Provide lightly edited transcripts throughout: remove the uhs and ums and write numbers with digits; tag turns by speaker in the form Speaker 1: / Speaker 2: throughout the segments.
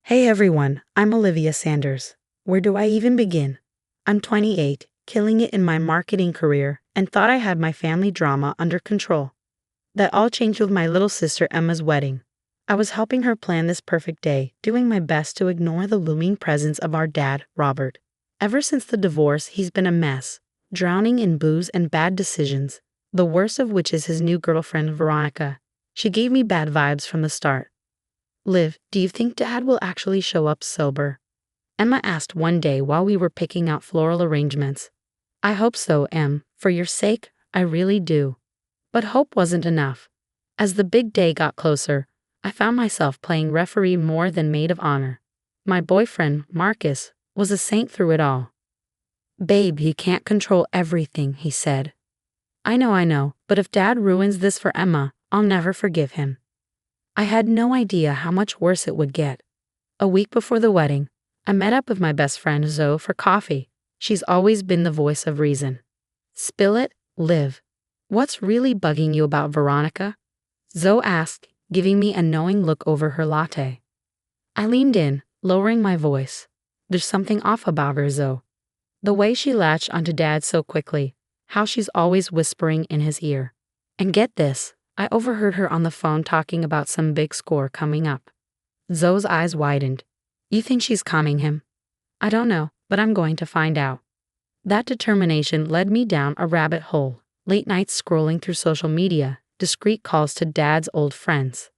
Speaker 1: Hey everyone, I'm Olivia Sanders. Where do I even begin? I'm 28, killing it in my marketing career, and thought I had my family drama under control. That all changed with my little sister Emma's wedding. I was helping her plan this perfect day, doing my best to ignore the looming presence of our dad, Robert. Ever since the divorce, he's been a mess, drowning in booze and bad decisions, the worst of which is his new girlfriend, Veronica. She gave me bad vibes from the start. Liv, do you think Dad will actually show up sober? Emma asked one day while we were picking out floral arrangements. I hope so, Em. For your sake, I really do. But hope wasn't enough. As the big day got closer, I found myself playing referee more than maid of honor. My boyfriend, Marcus, was a saint through it all. Babe, he can't control everything, he said. I know, but if Dad ruins this for Emma, I'll never forgive him. I had no idea how much worse it would get. A week before the wedding, I met up with my best friend Zoe for coffee. She's always been the voice of reason. Spill it, Liv. What's really bugging you about Veronica? Zoe asked, giving me a knowing look over her latte. I leaned in, lowering my voice. There's something off about her, Zoe. The way she latched onto Dad so quickly, how she's always whispering in his ear. And get this, I overheard her on the phone talking about some big score coming up. Zoe's eyes widened. You think she's calming him? I don't know, but I'm going to find out. That determination led me down a rabbit hole, late nights scrolling through social media, discreet calls to Dad's old friends.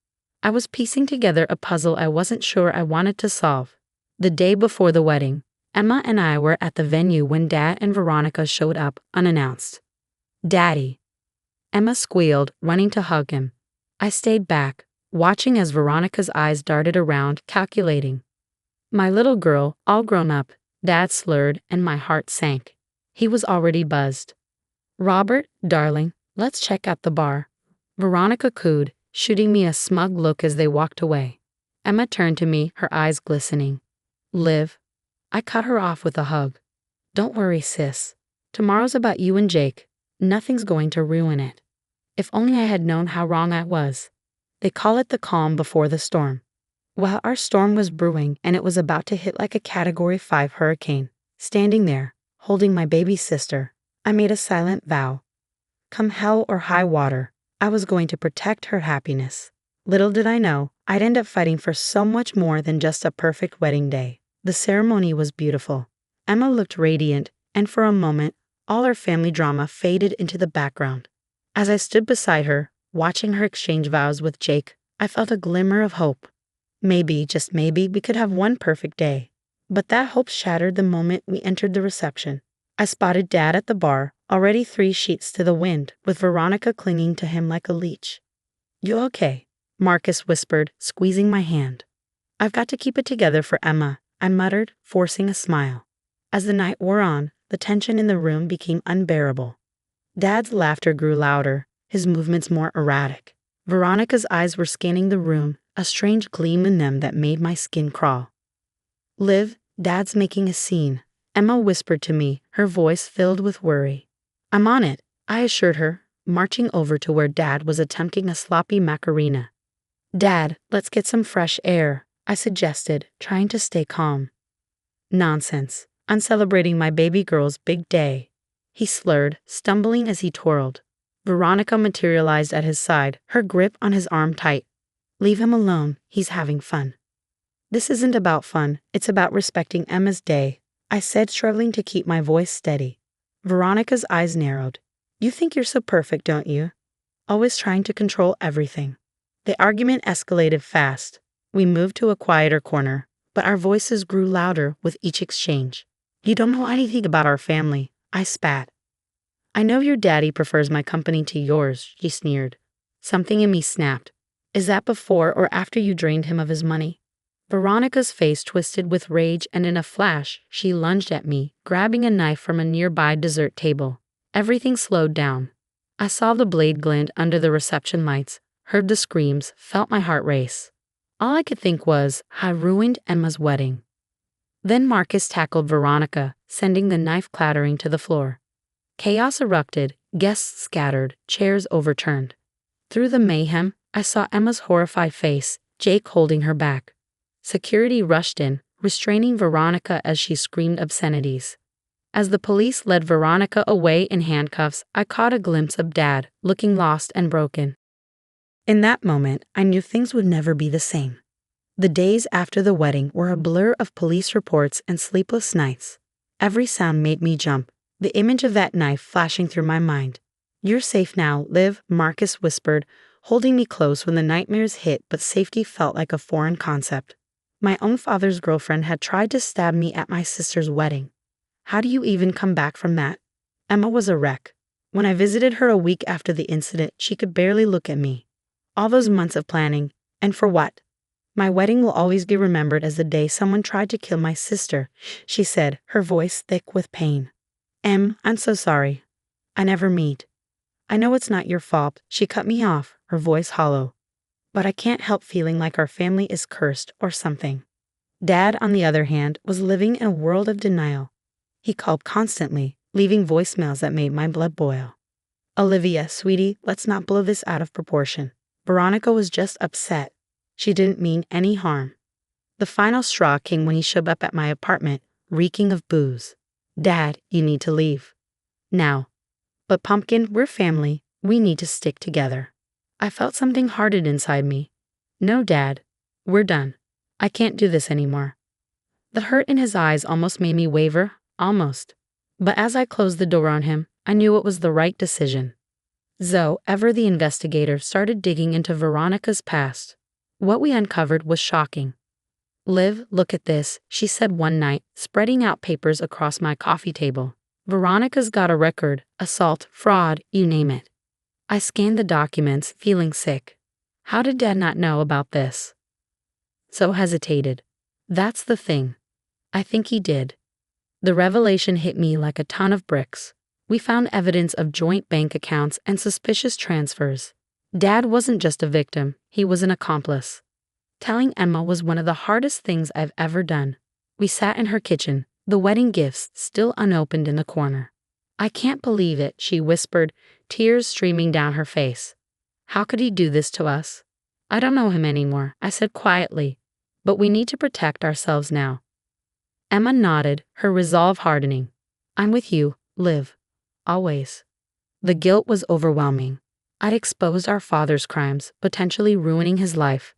Speaker 1: I was piecing together a puzzle I wasn't sure I wanted to solve. The day before the wedding, Emma and I were at the venue when Dad and Veronica showed up unannounced. Daddy. Emma squealed, running to hug him. I stayed back, watching as Veronica's eyes darted around, calculating. My little girl, all grown up, Dad slurred, and my heart sank. He was already buzzed. Robert, darling, let's check out the bar. Veronica cooed, shooting me a smug look as they walked away. Emma turned to me, her eyes glistening. Liv. I cut her off with a hug. Don't worry, sis. Tomorrow's about you and Jake. Nothing's going to ruin it. If only I had known how wrong I was. They call it the calm before the storm. Well, our storm was brewing and it was about to hit like a Category 5 hurricane. Standing there, holding my baby sister, I made a silent vow. Come hell or high water, I was going to protect her happiness. Little did I know, I'd end up fighting for so much more than just a perfect wedding day. The ceremony was beautiful. Emma looked radiant, and for a moment, all our family drama faded into the background. As I stood beside her, watching her exchange vows with Jake, I felt a glimmer of hope. Maybe, just maybe, we could have one perfect day. But that hope shattered the moment we entered the reception. I spotted Dad at the bar, already 3 sheets to the wind, with Veronica clinging to him like a leech. You okay? Marcus whispered, squeezing my hand. I've got to keep it together for Emma, I muttered, forcing a smile. As the night wore on, the tension in the room became unbearable. Dad's laughter grew louder, his movements more erratic. Veronica's eyes were scanning the room, a strange gleam in them that made my skin crawl. Liv, Dad's making a scene, Emma whispered to me, her voice filled with worry. I'm on it, I assured her, marching over to where Dad was attempting a sloppy Macarena. Dad, let's get some fresh air, I suggested, trying to stay calm. Nonsense. I'm celebrating my baby girl's big day. He slurred, stumbling as he twirled. Veronica materialized at his side, her grip on his arm tight. Leave him alone, he's having fun. This isn't about fun, it's about respecting Emma's day, I said, struggling to keep my voice steady. Veronica's eyes narrowed. You think you're so perfect, don't you? Always trying to control everything. The argument escalated fast. We moved to a quieter corner, but our voices grew louder with each exchange. You don't know anything about our family, I spat. I know your daddy prefers my company to yours, she sneered. Something in me snapped. Is that before or after you drained him of his money? Veronica's face twisted with rage, and in a flash, she lunged at me, grabbing a knife from a nearby dessert table. Everything slowed down. I saw the blade glint under the reception lights, heard the screams, felt my heart race. All I could think was, I ruined Emma's wedding. Then Marcus tackled Veronica, sending the knife clattering to the floor. Chaos erupted, guests scattered, chairs overturned. Through the mayhem, I saw Emma's horrified face, Jake holding her back. Security rushed in, restraining Veronica as she screamed obscenities. As the police led Veronica away in handcuffs, I caught a glimpse of Dad, looking lost and broken. In that moment, I knew things would never be the same. The days after the wedding were a blur of police reports and sleepless nights. Every sound made me jump, the image of that knife flashing through my mind. "You're safe now, Liv," Marcus whispered, holding me close when the nightmares hit, but safety felt like a foreign concept. My own father's girlfriend had tried to stab me at my sister's wedding. How do you even come back from that? Emma was a wreck. When I visited her a week after the incident, she could barely look at me. All those months of planning, and for what? "My wedding will always be remembered as the day someone tried to kill my sister," she said, her voice thick with pain. I'm so sorry. I never meant. "I know it's not your fault," she cut me off, her voice hollow. "But I can't help feeling like our family is cursed or something." Dad, on the other hand, was living in a world of denial. He called constantly, leaving voicemails that made my blood boil. "Olivia, sweetie, let's not blow this out of proportion. Veronica was just upset. She didn't mean any harm." The final straw came when he showed up at my apartment, reeking of booze. "Dad, you need to leave. Now." "But Pumpkin, we're family. We need to stick together." I felt something harden inside me. "No, Dad. We're done. I can't do this anymore." The hurt in his eyes almost made me waver, almost. But as I closed the door on him, I knew it was the right decision. Zoe, ever the investigator, started digging into Veronica's past. What we uncovered was shocking. "Liv, look at this," she said one night, spreading out papers across my coffee table. "Veronica's got a record, assault, fraud, you name it." I scanned the documents, feeling sick. How did Dad not know about this? So hesitated. That's the thing. I think he did. The revelation hit me like a ton of bricks. We found evidence of joint bank accounts and suspicious transfers. Dad wasn't just a victim, he was an accomplice. Telling Emma was one of the hardest things I've ever done. We sat in her kitchen, the wedding gifts still unopened in the corner. "I can't believe it," she whispered, tears streaming down her face. "How could he do this to us?" "I don't know him anymore," I said quietly, "but we need to protect ourselves now." Emma nodded, her resolve hardening. "I'm with you, Liv. Always." The guilt was overwhelming. I'd exposed our father's crimes, potentially ruining his life.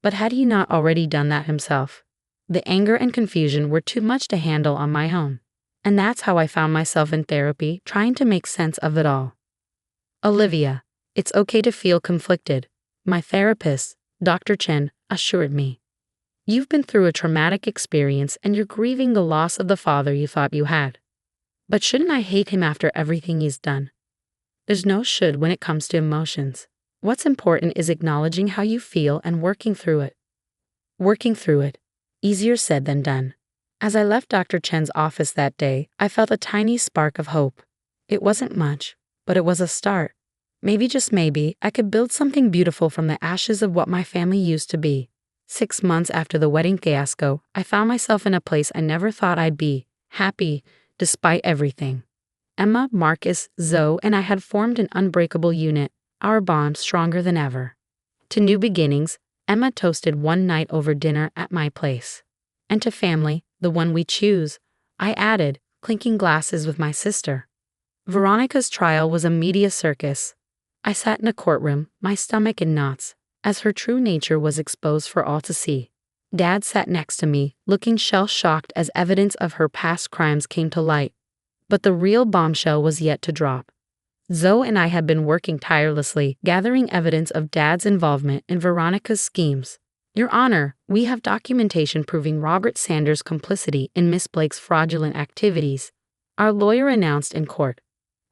Speaker 1: But had he not already done that himself? The anger and confusion were too much to handle on my own. And that's how I found myself in therapy, trying to make sense of it all. "Olivia, it's okay to feel conflicted," my therapist, Dr. Chen, assured me. "You've been through a traumatic experience and you're grieving the loss of the father you thought you had. But shouldn't I hate him after everything he's done?" There's no should when it comes to emotions. What's important is acknowledging how you feel and working through it. Working through it. Easier said than done. As I left Dr. Chen's office that day, I felt a tiny spark of hope. It wasn't much, but it was a start. Maybe, just maybe, I could build something beautiful from the ashes of what my family used to be. 6 months after the wedding fiasco, I found myself in a place I never thought I'd be, happy, despite everything. Emma, Marcus, Zoe, and I had formed an unbreakable unit, our bond stronger than ever. To new beginnings, Emma toasted one night over dinner at my place. And to family, the one we choose, I added, clinking glasses with my sister. Veronica's trial was a media circus. I sat in a courtroom, my stomach in knots, as her true nature was exposed for all to see. Dad sat next to me, looking shell-shocked as evidence of her past crimes came to light. But the real bombshell was yet to drop. Zoe and I had been working tirelessly, gathering evidence of Dad's involvement in Veronica's schemes. "Your Honor, we have documentation proving Robert Sanders' complicity in Miss Blake's fraudulent activities," our lawyer announced in court.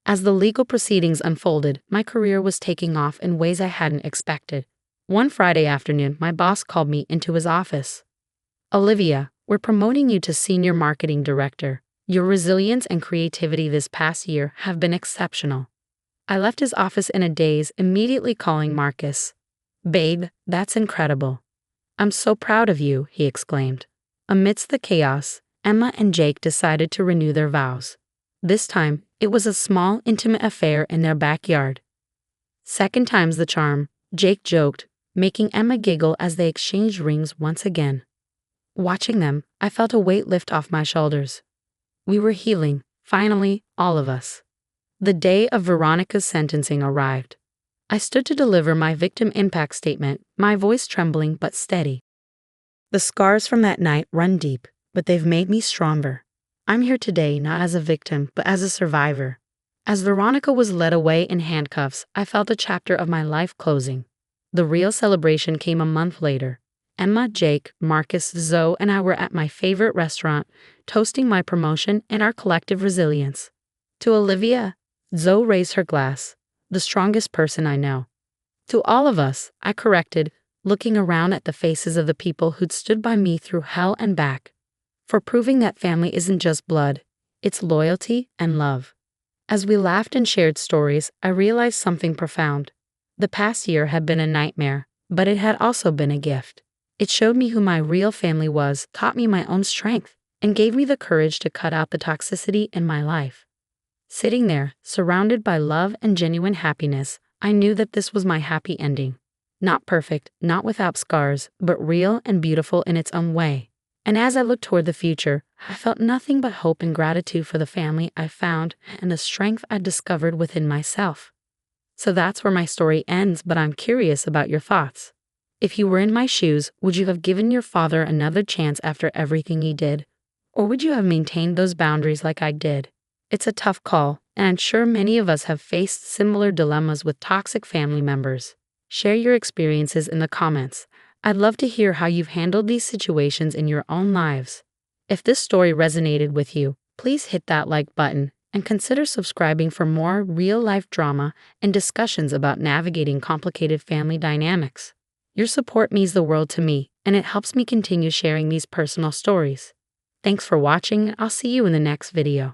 Speaker 1: As the legal proceedings unfolded, my career was taking off in ways I hadn't expected. One Friday afternoon, my boss called me into his office. "Olivia, we're promoting you to Senior Marketing Director. Your resilience and creativity this past year have been exceptional." I left his office in a daze, immediately calling Marcus. "Babe, that's incredible." "I'm so proud of you," he exclaimed. Amidst the chaos, Emma and Jake decided to renew their vows. This time, it was a small, intimate affair in their backyard. "Second time's the charm," Jake joked, making Emma giggle as they exchanged rings once again. Watching them, I felt a weight lift off my shoulders. We were healing, finally, all of us. The day of Veronica's sentencing arrived. I stood to deliver my victim impact statement, my voice trembling but steady. The scars from that night run deep, but they've made me stronger. I'm here today not as a victim, but as a survivor. As Veronica was led away in handcuffs, I felt a chapter of my life closing. The real celebration came a month later. Emma, Jake, Marcus, Zoe, and I were at my favorite restaurant, toasting my promotion and our collective resilience. To Olivia, Zoe raised her glass, the strongest person I know. To all of us, I corrected, looking around at the faces of the people who'd stood by me through hell and back, for proving that family isn't just blood, it's loyalty and love. As we laughed and shared stories, I realized something profound. The past year had been a nightmare, but it had also been a gift. It showed me who my real family was, taught me my own strength, and gave me the courage to cut out the toxicity in my life. Sitting there, surrounded by love and genuine happiness, I knew that this was my happy ending. Not perfect, not without scars, but real and beautiful in its own way. And as I looked toward the future, I felt nothing but hope and gratitude for the family I found and the strength I discovered within myself. So that's where my story ends, but I'm curious about your thoughts. If you were in my shoes, would you have given your father another chance after everything he did? Or would you have maintained those boundaries like I did? It's a tough call, and I'm sure many of us have faced similar dilemmas with toxic family members. Share your experiences in the comments. I'd love to hear how you've handled these situations in your own lives. If this story resonated with you, please hit that like button and consider subscribing for more real-life drama and discussions about navigating complicated family dynamics. Your support means the world to me, and it helps me continue sharing these personal stories. Thanks for watching, and I'll see you in the next video.